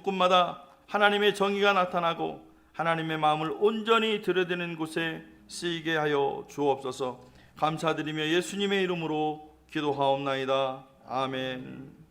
곳곳마다 하나님의 정의가 나타나고 하나님의 마음을 온전히 들여다보는 곳에 쓰이게 하여 주옵소서. 감사드리며 예수님의 이름으로 기도하옵나이다. 아멘.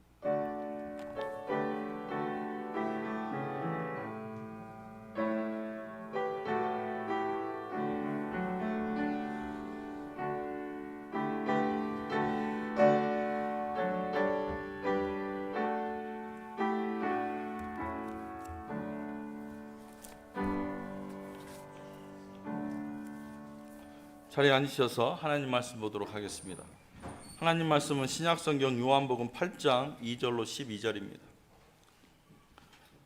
자리에 앉으셔서 하나님 말씀 보도록 하겠습니다. 하나님 말씀은 신약성경 요한복음 8장 2절로 12절입니다.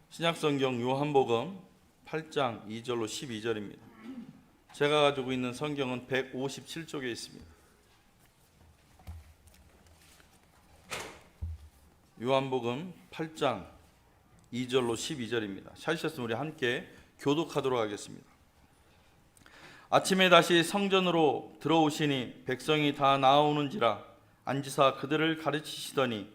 신약성경 요한복음 8장 2절로 12절입니다. 제가 가지고 있는 성경은 157쪽에 있습니다. 요한복음 8장 2절로 12절입니다. 찾으셨으면 우리 함께 교독하도록 하겠습니다. 아침에 다시 성전으로 들어오시니 백성이 다 나오는지라 앉으사 그들을 가르치시더니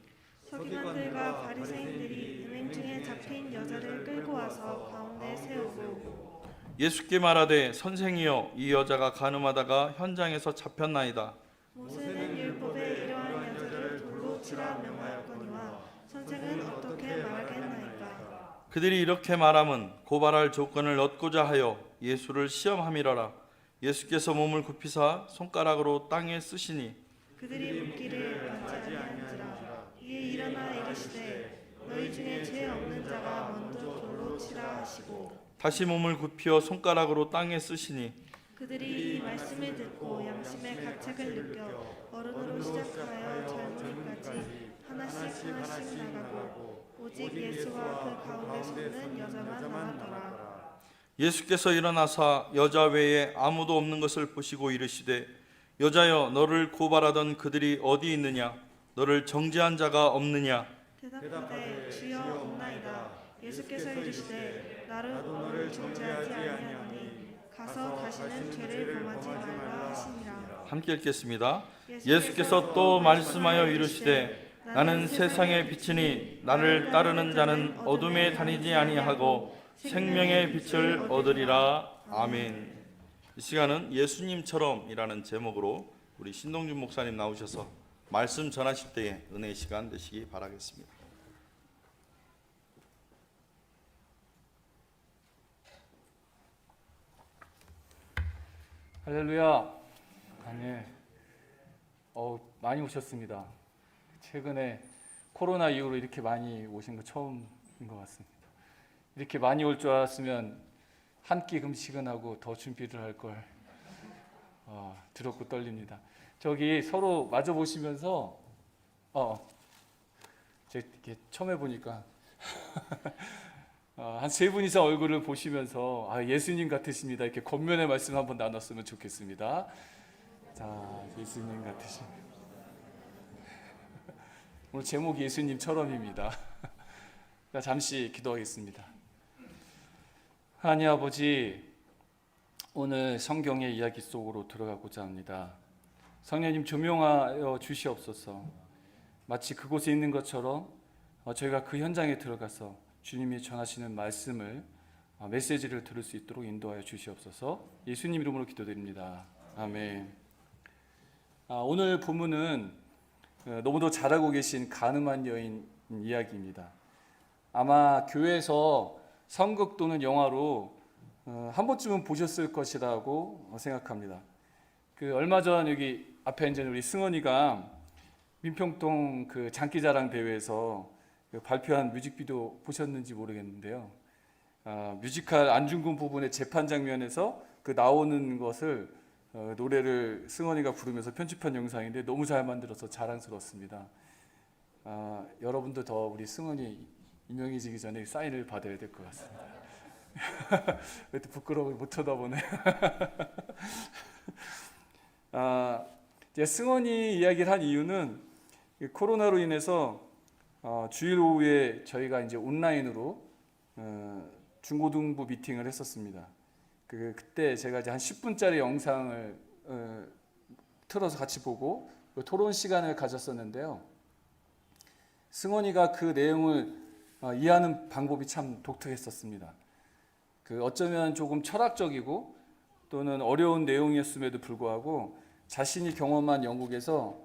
서기관들과 바리새인들이 음행 중에 잡힌 여자를 끌고 와서 가운데 세우고 예수께 말하되 선생이여 이 여자가 간음하다가 현장에서 잡혔나이다. 모세는 율법에 이러한 여자를 돌로 치라 명하였거니와 선생은 어떻게 말하겠나이까. 그들이 이렇게 말함은 고발할 조건을 얻고자 하여 예수를 시험함이러라. 예수께서 몸을 굽히사 손가락으로 땅에 쓰시니 그들이 묻기를 받지 아니한지라. 이에 일어나 이르시되 너희 중에 죄 없는 자가 먼저 돌로 치라 하시고 다시 몸을 굽히어 손가락으로 땅에 쓰시니 그들이 이 말씀을 듣고 양심의 가책을 느껴 어른으로 시작하여 젊은이까지 하나씩 나가고 오직 예수와 그 가운데 서는 여자만 남았더라. 예수께서 일어나사 여자 외에 아무도 없는 것을 보시고 이르시되 여자여 너를 고발하던 그들이 어디 있느냐? 너를 정죄한 자가 없느냐? 대답하되 주여 없나이다. 예수께서 이르시되 나도 너를 정죄하지 아니하노니 가서 다시는 죄를 범하지 말라 하시니라. 함께 읽겠습니다. 예수께서 또 말씀하여 이르시되 나는 세상의 빛이니 나를 따르는 자는 어둠에 다니지 아니하고 생명의 빛을 얻으리라. 아멘. 이 시간은 예수님처럼이라는 제목으로 우리 신동준 목사님 나오셔서 말씀 전하실 때에 은혜의 시간 되시기 바라겠습니다. 할렐루야. 아멘. 많이 오셨습니다. 최근에 코로나 이후로 이렇게 많이 오신 거 처음인 것 같습니다. 이렇게 많이 올 줄 알았으면 한 끼 금식은 하고 더 준비를 할 걸. 두렵고 떨립니다. 저기 서로 마주 보시면서 제가 이렇게 처음 해보니까 한 세 분 이상 얼굴을 보시면서 예수님 같으십니다. 이렇게 겉면의 말씀 한번 나눴으면 좋겠습니다. 자, 예수님 같으신. 오늘 제목이 예수님처럼입니다. 잠시 기도하겠습니다. 하나님 아버지, 오늘 성경의 이야기 속으로 들어가고자 합니다. 성령님 조명하여 주시옵소서. 마치 그곳에 있는 것처럼 저희가 그 현장에 들어가서 주님이 전하시는 말씀을 메시지를 들을 수 있도록 인도하여 주시옵소서. 예수님 이름으로 기도드립니다. 아멘. 오늘 본문은 너무도 잘 알고 계신 간음한 여인 이야기입니다. 아마 교회에서 선극 또는 영화로 한 번쯤은 보셨을 것이라고 생각합니다. 얼마 전 여기 앞에 앉은 우리 승원이가 민평동 그 장기자랑 대회에서 발표한 뮤직비디오 보셨는지 모르겠는데요. 뮤지컬 안중근 부분의 재판 장면에서 그 나오는 것을 노래를 승원이가 부르면서 편집한 영상인데 너무 잘 만들어서 자랑스럽습니다. 여러분도 더 우리 승원이 유명해지기 전에 사인을 받아야 될 것 같습니다. 왜 또 부끄러워 못 쳐다보네. 승원이 이야기를 한 이유는 코로나로 인해서 주일 오후에 저희가 이제 온라인으로 중고등부 미팅을 했었습니다. 그때 제가 이제 한 10분짜리 영상을 틀어서 같이 보고 토론 시간을 가졌었는데요. 승원이가 그 내용을 이해하는 방법이 참 독특했었습니다. 어쩌면 조금 철학적이고 또는 어려운 내용이었음에도 불구하고 자신이 경험한 영국에서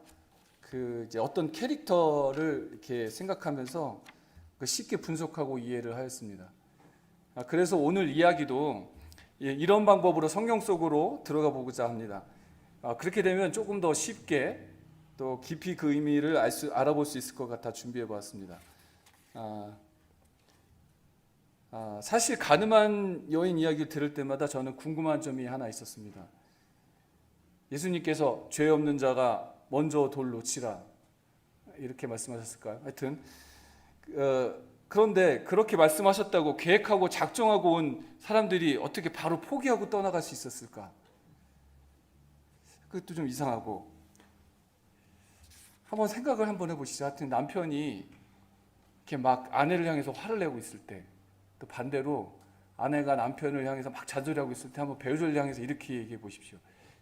이제 어떤 캐릭터를 이렇게 생각하면서 쉽게 분석하고 이해를 하였습니다. 그래서 오늘 이야기도 이런 방법으로 성경 속으로 들어가 보고자 합니다. 그렇게 되면 조금 더 쉽게 또 깊이 그 의미를 알아볼 수 있을 것 같아 준비해 보았습니다. 사실 가늠한 여인 이야기를 들을 때마다 저는 궁금한 점이 하나 있었습니다. 예수님께서 죄 없는 자가 먼저 돌로 치라 이렇게 말씀하셨을까요? 하여튼 그런데 그렇게 말씀하셨다고 계획하고 작정하고 온 사람들이 어떻게 바로 포기하고 떠나갈 수 있었을까? 그것도 좀 이상하고 한번 생각을 한번 해보시죠. 하여튼 남편이 이렇게 막 아내를 향해서 화를 내고 있을 때, 또 반대로 아내가 남편을 향해서 막 잔소리하고 있을 때 한번 배우자를 향해서 이렇게 얘기해 보십시오.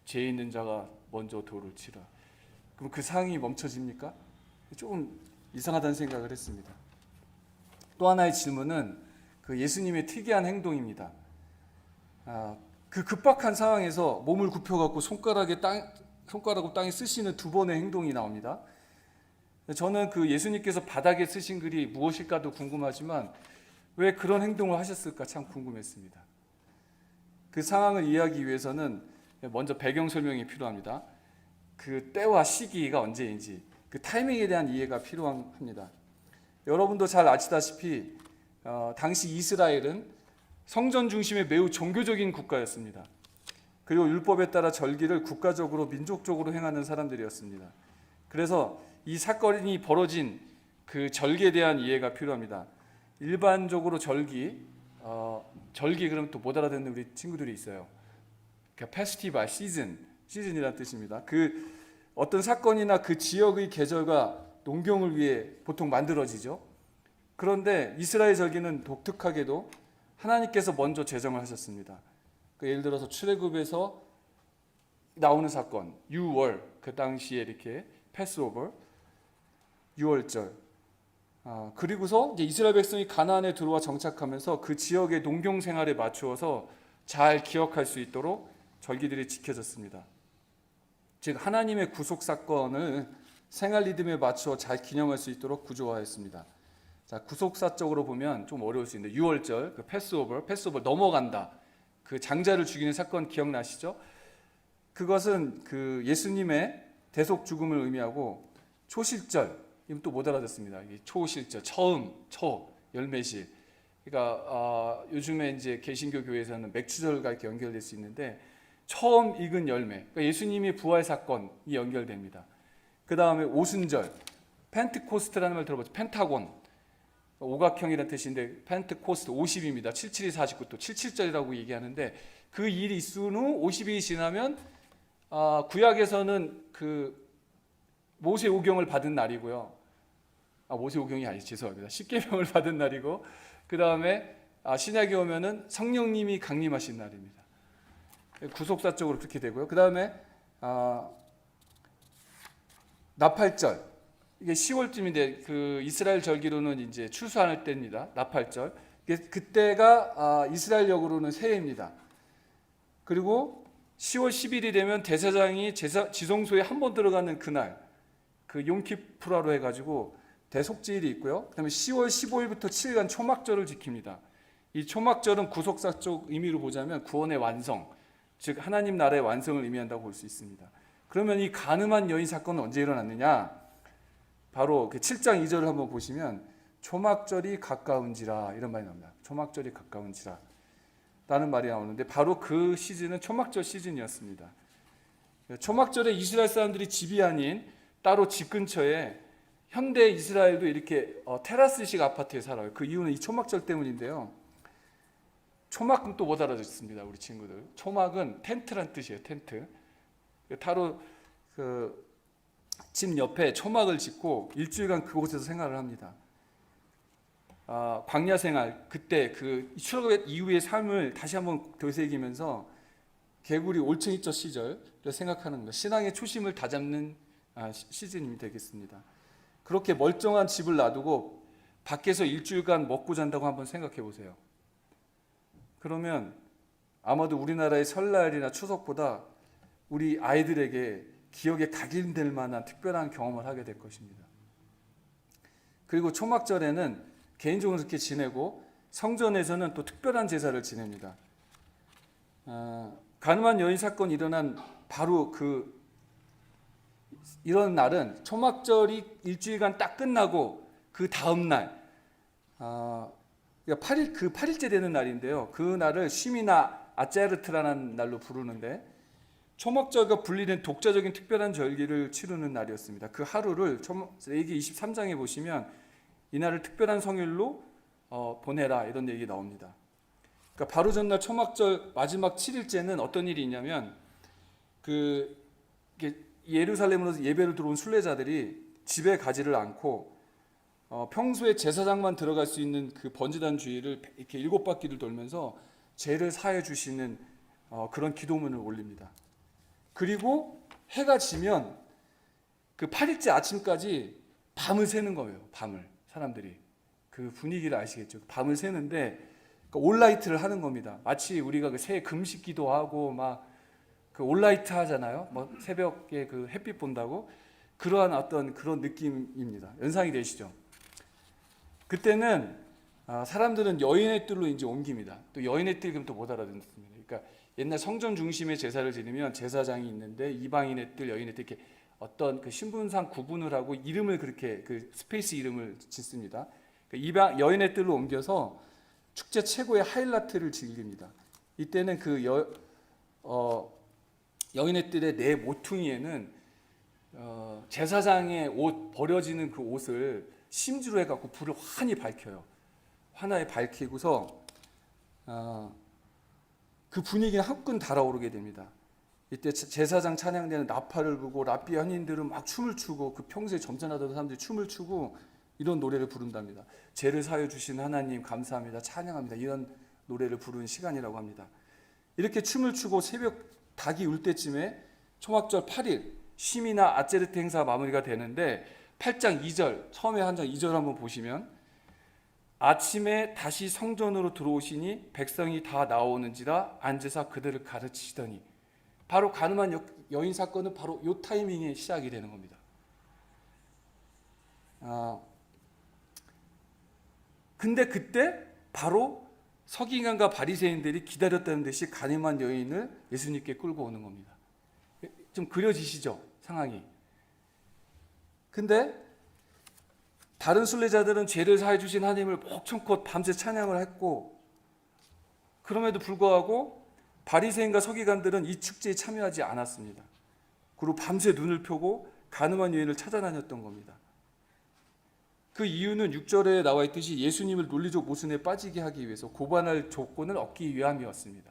죄 있는 자가 먼저 돌을 치라. 그럼 그 상황이 멈춰집니까? 조금 이상하다는 생각을 했습니다. 또 하나의 질문은 예수님의 특이한 행동입니다. 그 급박한 상황에서 몸을 굽혀갖고 손가락을 땅에 쓰시는 두 번의 행동이 나옵니다. 저는 예수님께서 바닥에 쓰신 글이 무엇일까도 궁금하지만 왜 그런 행동을 하셨을까 참 궁금했습니다. 그 상황을 이해하기 위해서는 먼저 배경 설명이 필요합니다. 그 때와 시기가 언제인지 그 타이밍에 대한 이해가 필요합니다. 여러분도 잘 아시다시피 당시 이스라엘은 성전 중심의 매우 종교적인 국가였습니다. 그리고 율법에 따라 절기를 국가적으로 민족적으로 행하는 사람들이었습니다. 그래서 이 사건이 벌어진 그 절기에 대한 이해가 필요합니다. 일반적으로 절기 그러면 또 못 알아듣는 우리 친구들이 있어요. 그러니까 페스티벌, 시즌이라는 뜻입니다. 어떤 사건이나 그 지역의 계절과 농경을 위해 보통 만들어지죠. 그런데 이스라엘 절기는 독특하게도 하나님께서 먼저 제정을 하셨습니다. 예를 들어서 출애굽에서 나오는 사건, 유월, 그 당시에 이렇게 패스오버, 유월절. 그리고서 이제 이스라엘 백성이 가나안에 들어와 정착하면서 그 지역의 농경 생활에 맞추어서 잘 기억할 수 있도록 절기들이 지켜졌습니다. 즉 하나님의 구속 사건을 생활 리듬에 맞추어 잘 기념할 수 있도록 구조화했습니다. 자, 구속사적으로 보면 좀 어려울 수 있는데 유월절, 패스오버 넘어간다. 그 장자를 죽이는 사건 기억나시죠? 그것은 예수님의 대속 죽음을 의미하고 초실절, 이건 또 못 알아듣습니다. 초실절, 열매실. 그러니까 요즘에 이제 개신교 교회에서는 맥주절과 이렇게 연결될 수 있는데 처음 익은 열매, 그러니까 예수님의 부활 사건이 연결됩니다. 그 다음에 오순절, 펜트코스트라는 말 들어보죠. 펜타곤, 오각형이라는 뜻인데 펜트코스트 50입니다. 77이 49, 또 77절이라고 얘기하는데 그 일이 있은 후 50일이 지나면 구약에서는 모세 오경을 받은 날이고요. 모세 오경이 아니죠. 죄송합니다. 십계명을 받은 날이고 그 다음에 신약에 오면은 성령님이 강림하신 날입니다. 구속사적으로 그렇게 되고요. 그 다음에 나팔절, 이게 10월쯤인데 이스라엘 절기로는 이제 추수할 때입니다. 나팔절. 그때가 이스라엘역으로는 새해입니다. 그리고 10월 10일이 되면 대제사장이 지성소에 한 번 들어가는 그날, 용키푸라로 해가지고 대속제일이 있고요. 그다음에 10월 15일부터 7일간 초막절을 지킵니다. 이 초막절은 구속사적 의미로 보자면 구원의 완성, 즉 하나님 나라의 완성을 의미한다고 볼 수 있습니다. 그러면 이 간음한 여인 사건은 언제 일어났느냐? 바로 7장 2절을 한번 보시면 초막절이 가까운지라 이런 말이 나옵니다. 초막절이 가까운지라 라는 말이 나오는데 바로 그 시즌은 초막절 시즌이었습니다. 초막절에 이스라엘 사람들이 집이 아닌 따로 집 근처에 현대 이스라엘도 이렇게 테라스식 아파트에 살아요. 그 이유는 이 초막절 때문인데요. 초막은 또 못 알아듣습니다. 우리 친구들. 초막은 텐트란 뜻이에요. 텐트. 따로 집 옆에 초막을 짓고 일주일간 그곳에서 생활을 합니다. 광야 생활, 그때 출애굽 이후의 삶을 다시 한번 되새기면서 개구리 올챙이적 시절을 생각하는 겁니다. 신앙의 초심을 다잡는 시즌이 되겠습니다. 그렇게 멀쩡한 집을 놔두고 밖에서 일주일간 먹고 잔다고 한번 생각해 보세요. 그러면 아마도 우리나라의 설날이나 추석보다 우리 아이들에게 기억에 각인될 만한 특별한 경험을 하게 될 것입니다. 그리고 초막절에는 개인적으로 그렇게 지내고 성전에서는 또 특별한 제사를 지냅니다. 가늠한 여인 사건이 일어난 바로 이런 날은 초막절이 일주일간 딱 끝나고 그 다음 날, 그러니까 8일째 되는 날인데요. 그 날을 쉬미나 아제르트라는 날로 부르는데 초막절과 분리된 독자적인 특별한 절기를 치르는 날이었습니다. 그 하루를 레위기 23장에 보시면 이 날을 특별한 성일로 보내라 이런 얘기 나옵니다. 그러니까 바로 전날 초막절 마지막 7일째는 어떤 일이 있냐면 예루살렘으로 예배를 들어온 순례자들이 집에 가지를 않고 평소에 제사장만 들어갈 수 있는 그 번제단 주위를 이렇게 7바퀴를 돌면서 죄를 사해 주시는 그런 기도문을 올립니다. 그리고 해가 지면 그 8일째 아침까지 밤을 새는 거예요. 밤을 사람들이 그 분위기를 아시겠죠? 밤을 새는데 올라이트를 하는 겁니다. 마치 우리가 그 새해 금식 기도하고 막 그 올라이트 하잖아요. 뭐 새벽에 그 햇빛 본다고 그러한 어떤 그런 느낌입니다. 연상이 되시죠? 그때는 사람들은 여인의 뜰로 이제 옮깁니다. 또 여인의 뜰 그럼 또 못 알아듣습니다. 그러니까 옛날 성전 중심의 제사를 지내면 제사장이 있는데 이방인의 뜰, 여인의 뜰 이렇게 어떤 그 신분상 구분을 하고 이름을 그렇게 그 스페이스 이름을 짓습니다. 그러니까 여인의 뜰로 옮겨서 축제 최고의 하이라이트를 즐깁니다. 이때는 그 여인의 뜰의 내 모퉁이에는 제사장의 옷 버려지는 그 옷을 심지로 해갖고 불을 환히 밝혀요. 환하게 밝히고서 그 분위기는 한끈 달아오르게 됩니다. 이때 제사장 찬양대는 나팔을 불고 랍비 현인들은 막 춤을 추고 그 평소에 점잖하던 사람들이 춤을 추고 이런 노래를 부른답니다. 죄를 사해 주신 하나님 감사합니다. 찬양합니다. 이런 노래를 부르는 시간이라고 합니다. 이렇게 춤을 추고 새벽 닭이 울 때쯤에 초막절 8일 쉬미나 아제르트 행사가 마무리가 되는데 8장 2절 처음에 한 장 2절 한번 보시면 아침에 다시 성전으로 들어오시니 백성이 다 나오는지라 앉으사 그들을 가르치시더니 바로 가늠한 여인 사건은 바로 이 타이밍에 시작이 되는 겁니다. 근데 그때 바로 서기관과 바리새인들이 기다렸다는 듯이 가늠한 여인을 예수님께 끌고 오는 겁니다. 좀 그려지시죠? 상황이. 근데 다른 순례자들은 죄를 사해 주신 하나님을 목청껏 밤새 찬양을 했고 그럼에도 불구하고 바리새인과 서기관들은 이 축제에 참여하지 않았습니다. 그리고 밤새 눈을 펴고 가늠한 여인을 찾아다녔던 겁니다. 그 이유는 6절에 나와 있듯이 예수님을 논리적 모순에 빠지게 하기 위해서 고발할 조건을 얻기 위함이었습니다.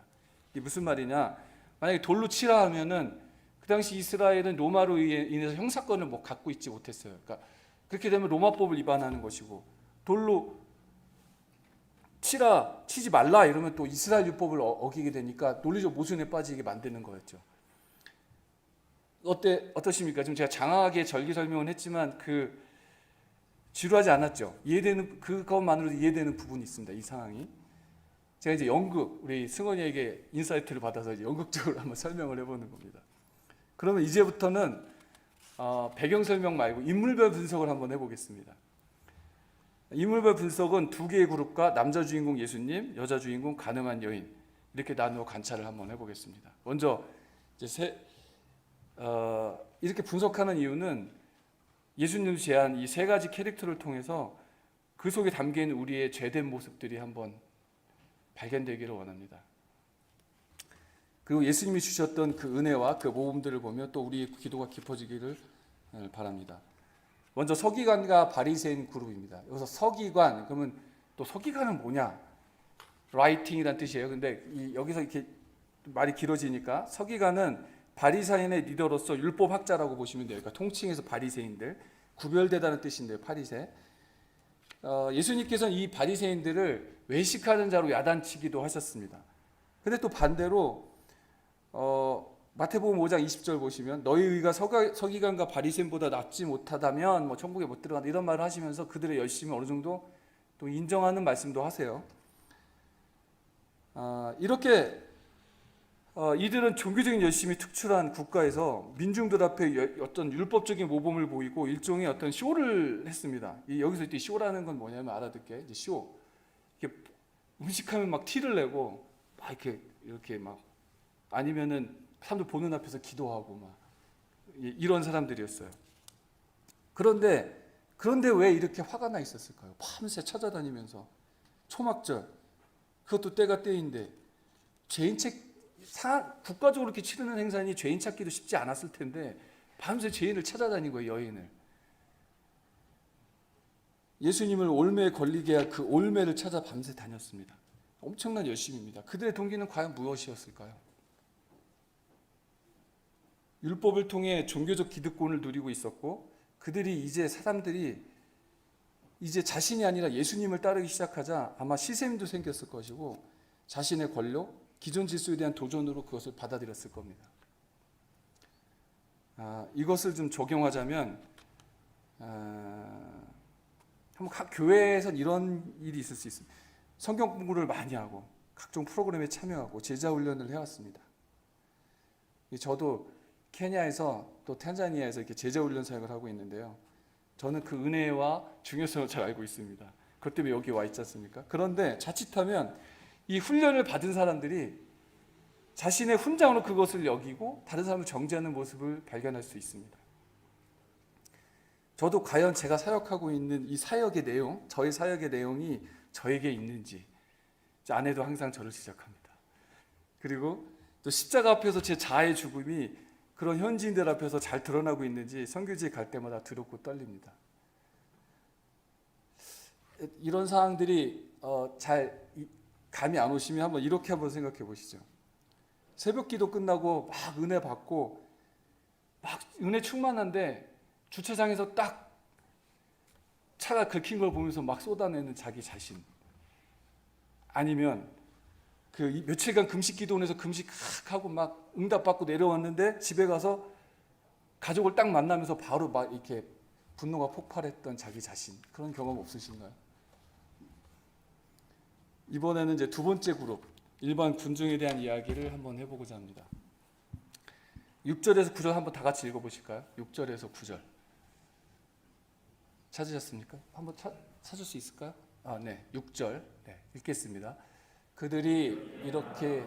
이게 무슨 말이냐? 만약에 돌로 치라 하면은 그 당시 이스라엘은 로마로 인해서 형사권을 갖고 있지 못했어요. 그러니까 그렇게 되면 로마법을 위반하는 것이고 돌로 치지 말라 이러면 또 이스라엘 율법을 어기게 되니까 논리적 모순에 빠지게 만드는 거였죠. 어떠십니까? 지금 제가 장황하게 절기 설명은 했지만 지루하지 않았죠. 이해되는 그것만으로도 이해되는 부분이 있습니다. 이 상황이. 제가 이제 우리 승원이에게 인사이트를 받아서 이제 연극적으로 한번 설명을 해보는 겁니다. 그러면 이제부터는 배경 설명 말고 인물별 분석을 한번 해보겠습니다. 인물별 분석은 두 개의 그룹과 남자 주인공 예수님, 여자 주인공 가늠한 여인 이렇게 나누어 관찰을 한번 해보겠습니다. 먼저 이제 이렇게 분석하는 이유는 예수님 제안 이 세 가지 캐릭터를 통해서 그 속에 담긴 우리의 죄된 모습들이 한번 발견되기를 원합니다. 그리고 예수님이 주셨던 그 은혜와 그 모범들을 보며 또 우리의 기도가 깊어지기를 바랍니다. 먼저 서기관과 바리새인 그룹입니다. 여기서 서기관 그러면 또 서기관은 뭐냐? 라이팅이란 뜻이에요. 근데 여기서 이렇게 말이 길어지니까 서기관은 바리새인의 리더로서 율법학자라고 보시면 돼요. 그러니까 통칭해서 바리새인들 구별되다는 뜻인데요. 바리새. 예수님께서는 이 바리새인들을 외식하는 자로 야단치기도 하셨습니다. 근데 또 반대로 마태복음 5장 20절 보시면 너희 의가 서기관과 바리새인보다 낫지 못하다면 천국에 못 들어간다 이런 말을 하시면서 그들의 열심을 어느 정도 또 인정하는 말씀도 하세요. 이렇게 이들은 종교적인 열심이 특출한 국가에서 민중들 앞에 어떤 율법적인 모범을 보이고 일종의 어떤 쇼를 했습니다. 여기서 이 쇼라는 건 뭐냐면 알아듣게 이제 쇼. 이렇게 음식하면 막 티를 내고 막 이렇게 막 아니면은 사람들 보는 앞에서 기도하고 막 이런 사람들이었어요. 그런데 왜 이렇게 화가 나 있었을까요? 밤새 찾아다니면서 초막절 그것도 때가 때인데 국가적으로 이렇게 치르는 행사니 죄인 찾기도 쉽지 않았을 텐데 밤새 죄인을 찾아다닌 거예요. 여인을. 예수님을 올매에 걸리게 할 그 올매를 찾아 밤새 다녔습니다. 엄청난 열심입니다. 그들의 동기는 과연 무엇이었을까요? 율법을 통해 종교적 기득권을 누리고 있었고 사람들이 이제 자신이 아니라 예수님을 따르기 시작하자 아마 시샘도 생겼을 것이고 자신의 권력, 기존 질서에 대한 도전으로 그것을 받아들였을 겁니다. 이것을 좀 적용하자면 한번 각 교회에선 이런 일이 있을 수 있습니다. 성경 공부를 많이 하고 각종 프로그램에 참여하고 제자 훈련을 해왔습니다. 저도 케냐에서 또 탄자니아에서 이렇게 제자 훈련 사역을 하고 있는데요. 저는 그 은혜와 중요성을 잘 알고 있습니다. 그것 때문에 여기 와 있지 않습니까? 그런데 자칫하면 이 훈련을 받은 사람들이 자신의 훈장으로 그것을 여기고 다른 사람을 정죄하는 모습을 발견할 수 있습니다. 저도 과연 제가 사역하고 있는 이 사역의 내용, 저의 사역의 내용이 저에게 있는지 아내도 항상 저를 지적합니다. 그리고 또 십자가 앞에서 제 자아의 죽음이 그런 현지인들 앞에서 잘 드러나고 있는지 선교지에 갈 때마다 두렵고 떨립니다. 이런 상황들이 잘 감이 안 오시면 이렇게 한번 생각해 보시죠. 새벽 기도 끝나고 막 은혜 받고 막 은혜 충만한데 주차장에서 딱 차가 긁힌 걸 보면서 막 쏟아내는 자기 자신, 아니면 그 며칠간 금식 기도원에서 금식하고 막 응답받고 내려왔는데 집에 가서 가족을 딱 만나면서 바로 막 이렇게 분노가 폭발했던 자기 자신, 그런 경험 없으신가요? 이번에는 이제 두 번째 그룹, 일반 군중에 대한 이야기를 한번 해보고자 합니다. 6절에서 9절 한번 다 같이 읽어보실까요? 6절에서 9절 찾으셨습니까? 한번 찾을 수 있을까요? 네, 6절 읽겠습니다. 그들이 이렇게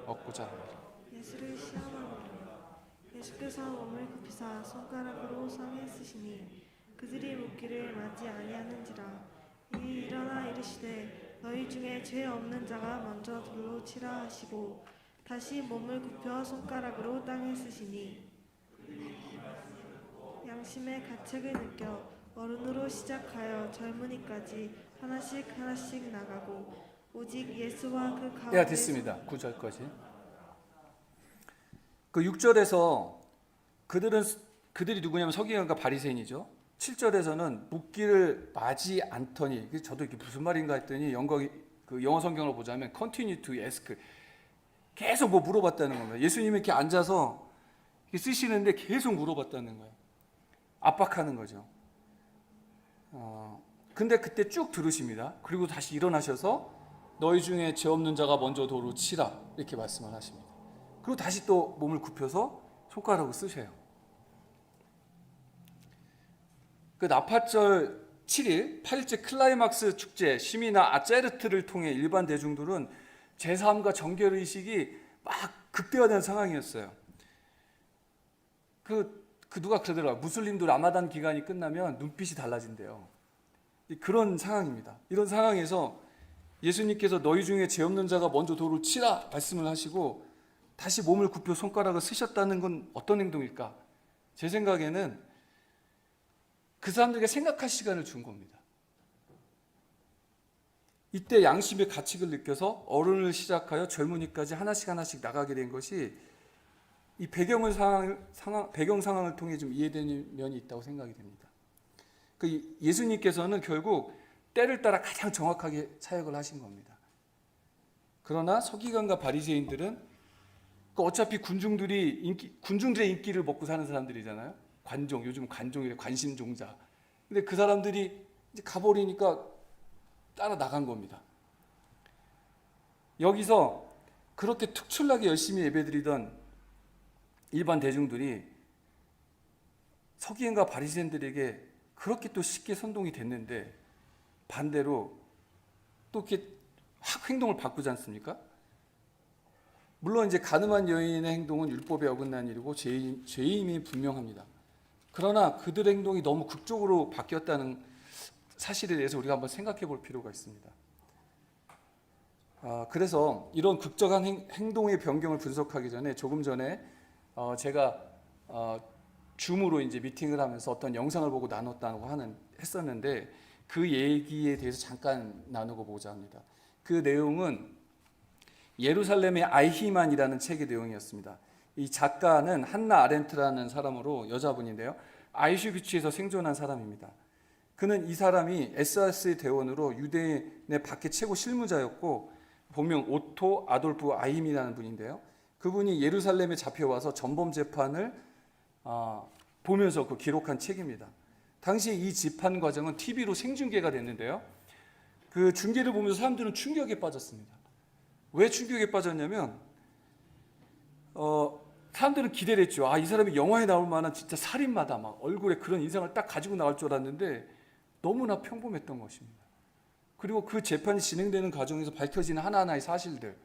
얻고자 합니다. 예수를 시험하노라. 예수께서 몸을 굽히사 손가락으로 성에 쓰시니 그들이 묻기를 맞지 아니하는지라. 이에 일어나 이르시되 너희 중에 죄 없는 자가 먼저 돌로 치라 하시고 다시 몸을 굽혀 손가락으로 땅에 쓰시니 양심의 가책을 느껴 어른으로 시작하여 젊은이까지 하나씩 나가고 오직 예수와 그 가운데 됐습니다. 9절까지. 그 6절에서 그들이 누구냐면 서기관과 바리새인이죠. 7절에서는 묻기를 마지 않더니, 저도 이게 무슨 말인가 했더니 영어 성경을 보자면 continue to ask, 계속 뭐 물어봤다는 겁니다. 예수님이 이렇게 앉아서 이렇게 쓰시는데 계속 물어봤다는 거예요. 압박하는 거죠. 근데 그때 쭉 들으십니다. 그리고 다시 일어나셔서 너희 중에 죄 없는 자가 먼저 돌을 치라, 이렇게 말씀을 하십니다. 그리고 다시 또 몸을 굽혀서 손가락으로 쓰셔요. 그 나팔절 7일 8일째 클라이막스 축제 시미나 아제르트를 통해 일반 대중들은 제3과 정결의식이 막 극대화된 상황이었어요. 누가 그러더라고요. 무슬림도 라마단 기간이 끝나면 눈빛이 달라진대요. 그런 상황입니다. 이런 상황에서 예수님께서 너희 중에 죄 없는 자가 먼저 돌을 치라 말씀을 하시고 다시 몸을 굽혀 손가락을 쓰셨다는 건 어떤 행동일까? 제 생각에는 그 사람들에게 생각할 시간을 준 겁니다. 이때 양심의 가책을 느껴서 어른을 시작하여 젊은이까지 하나씩 나가게 된 것이 이 배경 상황을 통해 좀 이해되는 면이 있다고 생각이 됩니다. 예수님께서는 결국 때를 따라 가장 정확하게 사역을 하신 겁니다. 그러나 서기관과 바리새인들은 어차피 군중들의 인기를 먹고 사는 사람들이잖아요. 요즘 관종이래, 관심종자. 근데 그 사람들이 이제 가버리니까 따라 나간 겁니다. 여기서 그렇게 특출나게 열심히 예배드리던 일반 대중들이 서기관과 바리새인들에게 그렇게 또 쉽게 선동이 됐는데 반대로 또 이렇게 확 행동을 바꾸지 않습니까? 물론 이제 가늠한 여인의 행동은 율법에 어긋난 일이고 죄임이 분명합니다. 그러나 그들의 행동이 너무 극적으로 바뀌었다는 사실에 대해서 우리가 한번 생각해 볼 필요가 있습니다. 그래서 이런 극적한 행동의 변경을 분석하기 전에 조금 전에 제가 줌으로 이제 미팅을 하면서 어떤 영상을 보고 나눴다고 했었는데 그 얘기에 대해서 잠깐 나누고 보자 합니다. 그 내용은 예루살렘의 아이히만이라는 책의 내용이었습니다. 이 작가는 한나 아렌트라는 사람으로 여자분인데요. 아이슈비츠에서 생존한 사람입니다. 그는 이 사람이 SRS의 대원으로 유대인의 박해 최고 실무자였고 본명 오토 아돌프 아임이라는 분인데요. 그분이 예루살렘에 잡혀와서 전범 재판을 보면서 그 기록한 책입니다. 당시 이 재판 과정은 TV로 생중계가 됐는데요. 그 중계를 보면서 사람들은 충격에 빠졌습니다. 왜 충격에 빠졌냐면 사람들은 기대를 했죠. 이 사람이 영화에 나올 만한 진짜 살인마다 막 얼굴에 그런 인상을 딱 가지고 나올 줄 알았는데 너무나 평범했던 것입니다. 그리고 그 재판이 진행되는 과정에서 밝혀지는 하나하나의 사실들,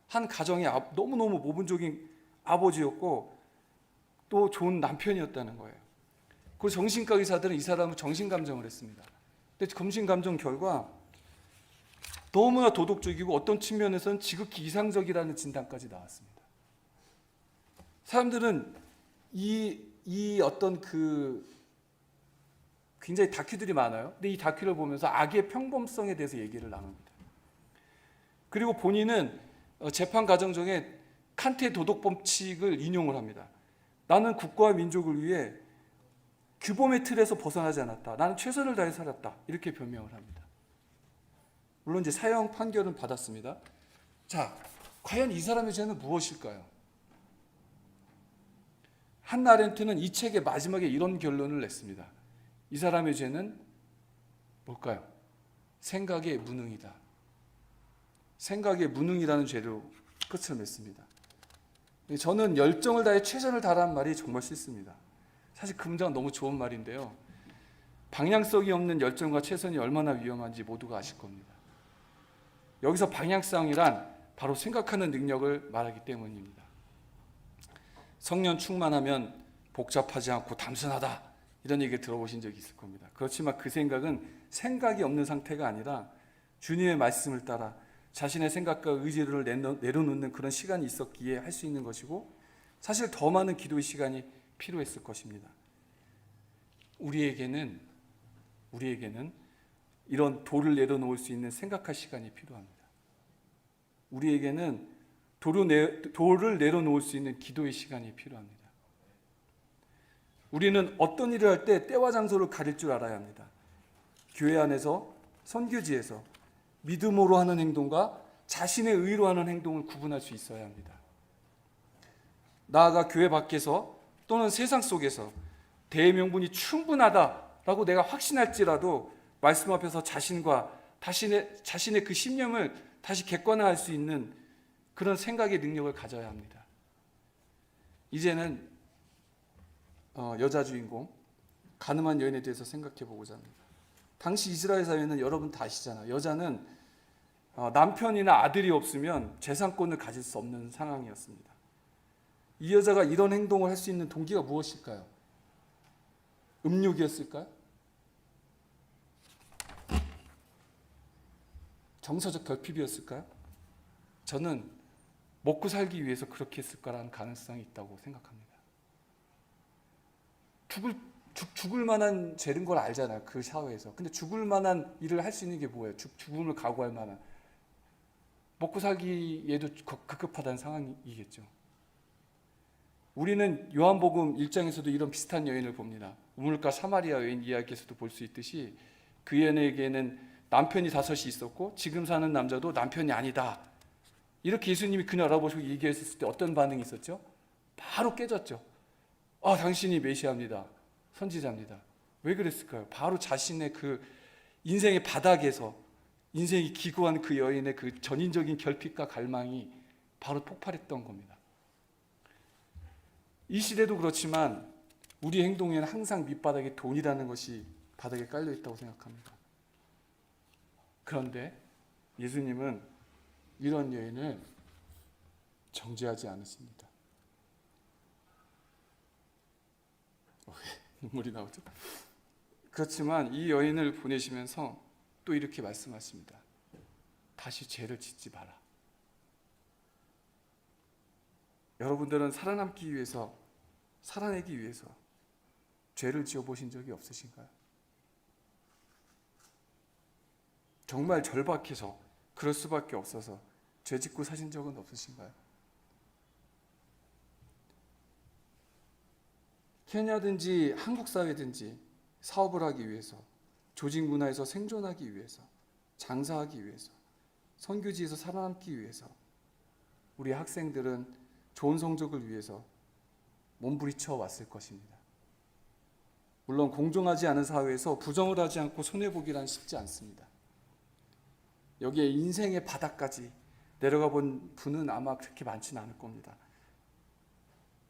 한 가정의 너무너무 모범적인 아버지였고 또 좋은 남편이었다는 거예요. 그 정신과 의사들은 이 사람을 정신감정을 했습니다. 근데 정신감정 결과 너무나 도덕적이고 어떤 측면에서는 지극히 이상적이라는 진단까지 나왔습니다. 사람들은 이 어떤 굉장히 다큐들이 많아요. 근데 이 다큐를 보면서 악의 평범성에 대해서 얘기를 나눕니다. 그리고 본인은 재판 과정 중에 칸트의 도덕 법칙을 인용을 합니다. 나는 국가와 민족을 위해 규범의 틀에서 벗어나지 않았다. 나는 최선을 다해 살았다. 이렇게 변명을 합니다. 물론 이제 사형 판결은 받았습니다. 자, 과연 이 사람의 죄는 무엇일까요? 한나 아렌트는 이 책의 마지막에 이런 결론을 냈습니다. 이 사람의 죄는 뭘까요? 생각의 무능이다. 생각의 무능이라는 죄로 끝을 맺습니다. 저는 열정을 다해 최선을 다하라는 말이 정말 싫습니다. 사실 그 문장은 너무 좋은 말인데요. 방향성이 없는 열정과 최선이 얼마나 위험한지 모두가 아실 겁니다. 여기서 방향성이란 바로 생각하는 능력을 말하기 때문입니다. 성령 충만하면 복잡하지 않고 단순하다. 이런 얘기 들어보신 적이 있을 겁니다. 그렇지만 그 생각은 생각이 없는 상태가 아니라 주님의 말씀을 따라 자신의 생각과 의지를 내려놓는 그런 시간이 있었기에 할 수 있는 것이고 사실 더 많은 기도의 시간이 필요했을 것입니다. 우리에게는 이런 돌을 내려놓을 수 있는 생각할 시간이 필요합니다. 우리에게는 돌을 내려놓을 수 있는 기도의 시간이 필요합니다. 우리는 어떤 일을 할 때 때와 장소를 가릴 줄 알아야 합니다. 교회 안에서, 선교지에서 믿음으로 하는 행동과 자신의 의로 하는 행동을 구분할 수 있어야 합니다. 나아가 교회 밖에서 또는 세상 속에서 대명분이 충분하다라고 내가 확신할지라도 말씀 앞에서 자신과 자신의 그 신념을 다시 객관화할 수 있는 그런 생각의 능력을 가져야 합니다. 이제는 여자 주인공 가늠한 여인에 대해서 생각해 보고자 합니다. 당시 이스라엘 사회는 여러분 다 아시잖아요. 여자는 남편이나 아들이 없으면 재산권을 가질 수 없는 상황이었습니다. 이 여자가 이런 행동을 할 수 있는 동기가 무엇일까요? 음욕이었을까요? 정서적 결핍이었을까요? 저는 먹고 살기 위해서 그렇게 했을 거라는 가능성이 있다고 생각합니다. 죽을 만한 죄인 걸 알잖아요. 그 사회에서. 근데 죽을 만한 일을 할 수 있는 게 뭐예요? 죽음을 각오할 만한. 먹고 살기에도 급급하다는 상황이겠죠. 우리는 요한복음 1장에서도 이런 비슷한 여인을 봅니다. 우물가 사마리아 여인 이야기에서도 볼 수 있듯이 그 여인에게는 남편이 5이 있었고 지금 사는 남자도 남편이 아니다. 이렇게 예수님이 그녀 알아보시고 얘기했을 때 어떤 반응이 있었죠? 바로 깨졌죠. 당신이 메시아입니다. 선지자입니다. 왜 그랬을까요? 바로 자신의 그 인생의 바닥에서 인생이 기구한 그 여인의 그 전인적인 결핍과 갈망이 바로 폭발했던 겁니다. 이 시대도 그렇지만 우리 행동에는 항상 밑바닥에 돈이라는 것이 바닥에 깔려 있다고 생각합니다. 그런데 예수님은 이런 여인을 정죄하지 않으십니다. 왜 눈물이 나오죠? 그렇지만 이 여인을 보내시면서 또 이렇게 말씀하십니다. 다시 죄를 짓지 마라. 여러분들은 살아남기 위해서, 살아내기 위해서 죄를 지어보신 적이 없으신가요? 정말 절박해서 그럴 수밖에 없어서 죄 짓고 사신 적은 없으신가요? 케냐든지 한국 사회든지 사업을 하기 위해서, 조직 문화에서 생존하기 위해서, 장사하기 위해서, 선교지에서 살아남기 위해서 우리 학생들은 좋은 성적을 위해서 몸부림쳐 왔을 것입니다. 물론 공정하지 않은 사회에서 부정을 하지 않고 손해보기란 쉽지 않습니다. 여기에 인생의 바닥까지 내려가 본 분은 아마 그렇게 많지는 않을 겁니다.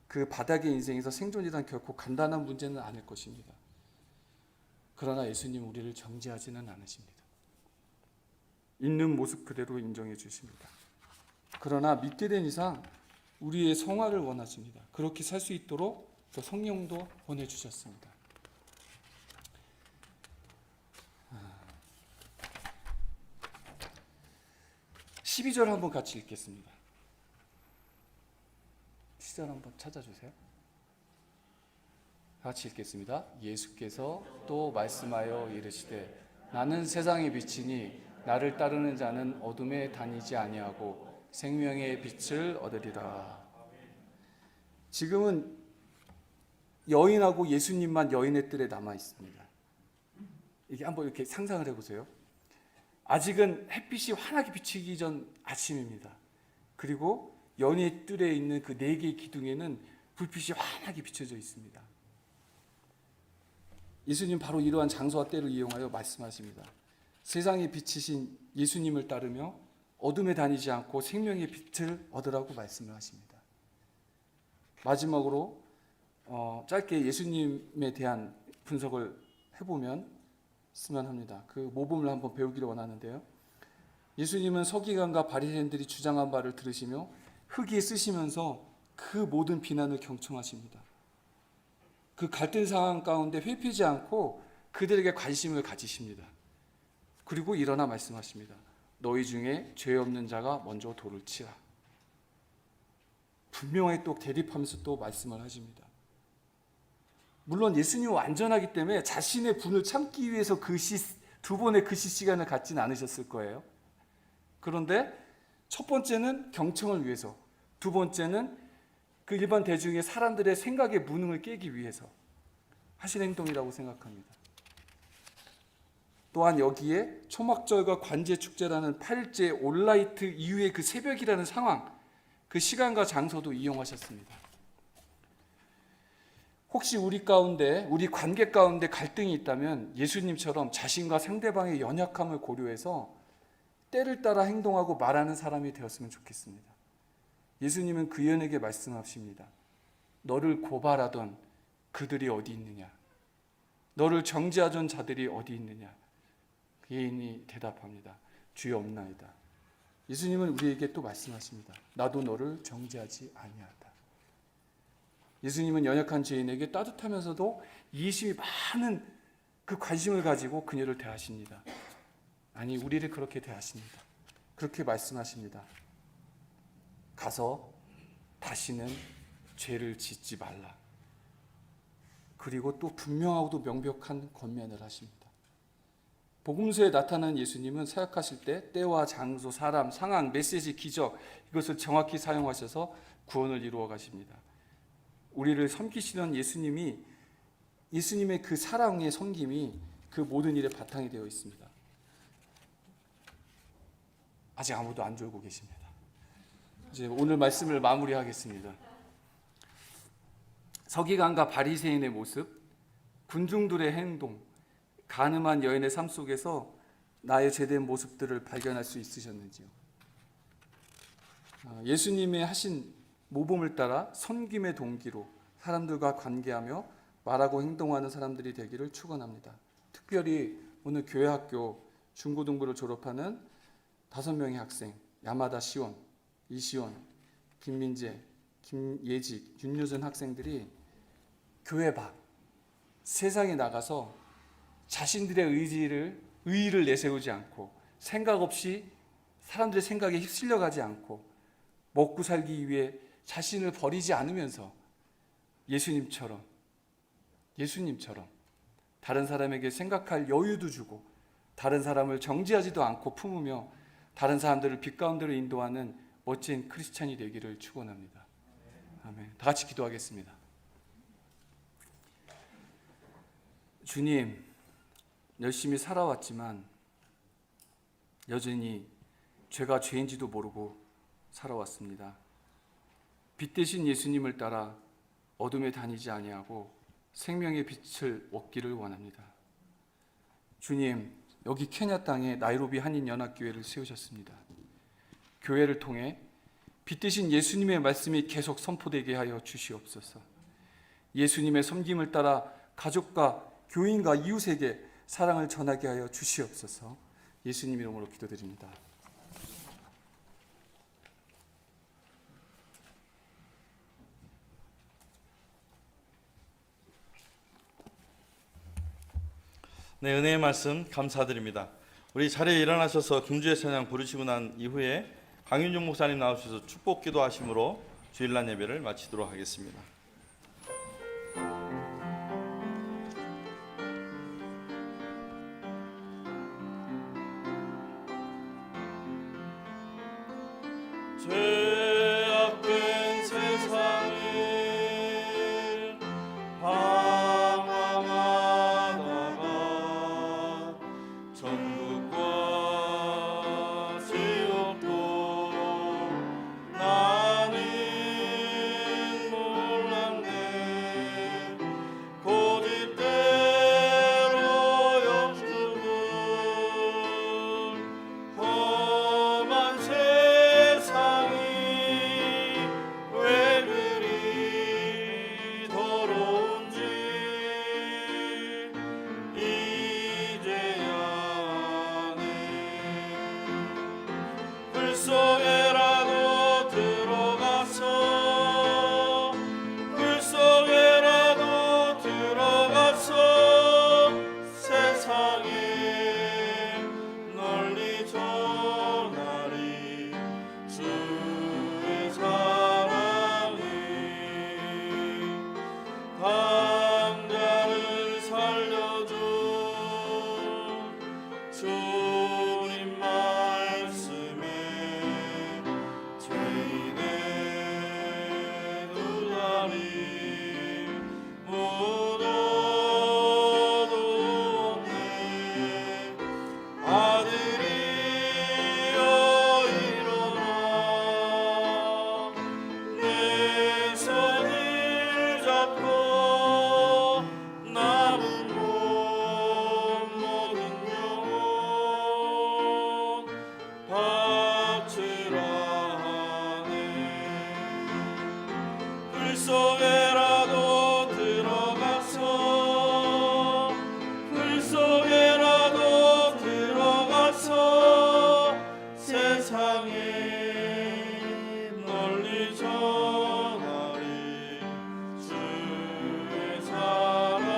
그 바닥의 인생에서 생존이란 결코 간단한 문제는 아닐 것입니다. 그러나 예수님 우리를 정죄하지는 않으십니다. 있는 모습 그대로 인정해 주십니다. 그러나 믿게 된 이상 우리의 성화를 원하십니다. 그렇게 살 수 있도록 또 성령도 보내주셨습니다. 12절 한번 같이 읽겠습니다. 12절 한번 찾아주세요. 같이 읽겠습니다. 예수께서 또 말씀하여 이르시되 나는 세상의 빛이니 나를 따르는 자는 어둠에 다니지 아니하고 생명의 빛을 얻으리라. 지금은 여인하고 예수님만 여인의 뜰에 남아 있습니다. 이게 한번 이렇게 상상을 해보세요. 아직은 햇빛이 환하게 비치기 전 아침입니다. 그리고 연희의 뜰에 있는 그 4개의 기둥에는 불빛이 환하게 비춰져 있습니다. 예수님 바로 이러한 장소와 때를 이용하여 말씀하십니다. 세상의 빛이신 예수님을 따르며 어둠에 다니지 않고 생명의 빛을 얻으라고 말씀을 하십니다. 마지막으로 짧게 예수님에 대한 분석을 해보면 쓰면 합니다. 그 모범을 한번 배우기를 원하는데요. 예수님은 서기관과 바리새인들이 주장한 바를 들으시며 흙에 쓰시면서 그 모든 비난을 경청하십니다. 그 갈등 상황 가운데 회피지 않고 그들에게 관심을 가지십니다. 그리고 일어나 말씀하십니다. 너희 중에 죄 없는 자가 먼저 돌을 치라. 분명히 또 대립하면서 또 말씀을 하십니다. 물론 예수님은 완전하기 때문에 자신의 분을 참기 위해서 두 번의 글씨 시간을 갖지는 않으셨을 거예요. 그런데 첫 번째는 경청을 위해서, 두 번째는 그 일반 대중의 사람들의 생각의 무능을 깨기 위해서 하신 행동이라고 생각합니다. 또한 여기에 초막절과 관제축제라는 8일째 올라이트 이후의 그 새벽이라는 상황, 그 시간과 장소도 이용하셨습니다. 혹시 우리 가운데, 우리 관계 가운데 갈등이 있다면 예수님처럼 자신과 상대방의 연약함을 고려해서 때를 따라 행동하고 말하는 사람이 되었으면 좋겠습니다. 예수님은 그 여인에게 말씀하십니다. 너를 고발하던 그들이 어디 있느냐? 너를 정죄하던 자들이 어디 있느냐? 그 여인이 대답합니다. 주여 없나이다. 예수님은 우리에게 또 말씀하십니다. 나도 너를 정죄하지 아니하다. 예수님은 연약한 죄인에게 따뜻하면서도 이해심이 많은 그 관심을 가지고 그녀를 대하십니다. 아니, 우리를 그렇게 대하십니다. 그렇게 말씀하십니다. 가서 다시는 죄를 짓지 말라. 그리고 또 분명하고도 명백한 권면을 하십니다. 복음서에 나타난 예수님은 사역하실 때 때와 장소, 사람, 상황, 메시지, 기적 이것을 정확히 사용하셔서 구원을 이루어 가십니다. 우리를 섬기시는 예수님의 그 사랑의 섬김이 그 모든 일의 바탕이 되어 있습니다. 아직 아무도 안 졸고 계십니다. 이제 오늘 말씀을 마무리하겠습니다. 서기관과 바리새인의 모습, 군중들의 행동, 가늠한 여인의 삶 속에서 나의 제된 모습들을 발견할 수 있으셨는지요? 예수님의 하신 모범을 따라 섬김의 동기로 사람들과 관계하며 말하고 행동하는 사람들이 되기를 축원합니다. 특별히 오늘 교회 학교 중고등부를 졸업하는 5명의 학생, 야마다 시원, 이시원, 김민재, 김예직, 윤유선 학생들이 교회 밖 세상에 나가서 자신들의 의의를 내세우지 않고 생각 없이 사람들의 생각에 휩쓸려가지 않고 먹고 살기 위해 자신을 버리지 않으면서 예수님처럼 다른 사람에게 생각할 여유도 주고 다른 사람을 정죄하지도 않고 품으며 다른 사람들을 빛 가운데로 인도하는 멋진 크리스찬이 되기를 축원합니다. 아멘. 다 같이 기도하겠습니다. 주님, 열심히 살아왔지만 여전히 죄가 죄인지도 모르고 살아왔습니다. 빛 대신 예수님을 따라 어둠에 다니지 아니하고 생명의 빛을 얻기를 원합니다. 주님, 여기 케냐 땅에 나이로비 한인연합교회를 세우셨습니다. 교회를 통해 빛 대신 예수님의 말씀이 계속 선포되게 하여 주시옵소서. 예수님의 섬김을 따라 가족과 교인과 이웃에게 사랑을 전하게 하여 주시옵소서. 예수님 이름으로 기도드립니다. 네, 은혜의 말씀 감사드립니다. 우리 자리에 일어나셔서 금주의 찬양 부르시고 난 이후에 강윤중 목사님 나오셔서 축복 기도하심으로 주일날 예배를 마치도록 하겠습니다. 죄악된 세상을 방황하다가 천국과 지옥도 나는 몰랐네. 고집대로 역습은 험한 세상이 왜 그리 더러운지 이제야 아네. 불 속에라도 들어가서 세상에 널리 전하리 주의 사랑을. 강자를 살려준 주님 말씀에 죄인의 두 다리 묻어도 없네. 아들이여 일어나 내 손을 잡고 남은 몸 모든 영혼 바치라 하네. 불 속에라도 들어가서 세상에 널리 전하리 주의 사랑을.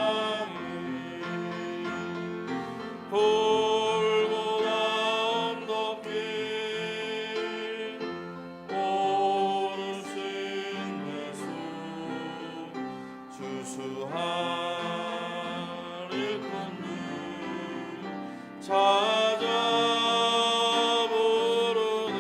골고다 언덕길 오르신 예수 주수하리 걷는 찾아 부르네.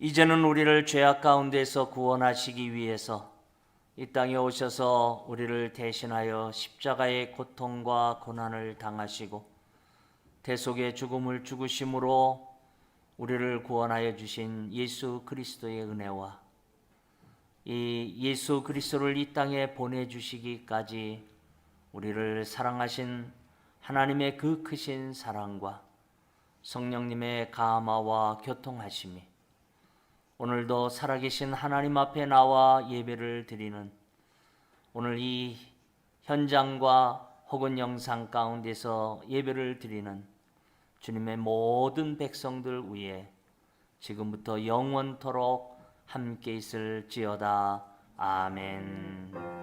이제는 우리를 죄악 가운데서 구원하시기 위해서 이 땅에 오셔서 우리를 대신하여 십자가의 고통과 고난을 당하시고 대속의 죽음을 죽으심으로 우리를 구원하여 주신 예수 그리스도의 은혜와 이 예수 그리스도를 이 땅에 보내주시기까지 우리를 사랑하신 하나님의 그 크신 사랑과 성령님의 감화와 교통하심이 오늘도 살아계신 하나님 앞에 나와 예배를 드리는 오늘 이 현장과 혹은 영상 가운데서 예배를 드리는 주님의 모든 백성들 위에 지금부터 영원토록 함께 있을지어다. 아멘.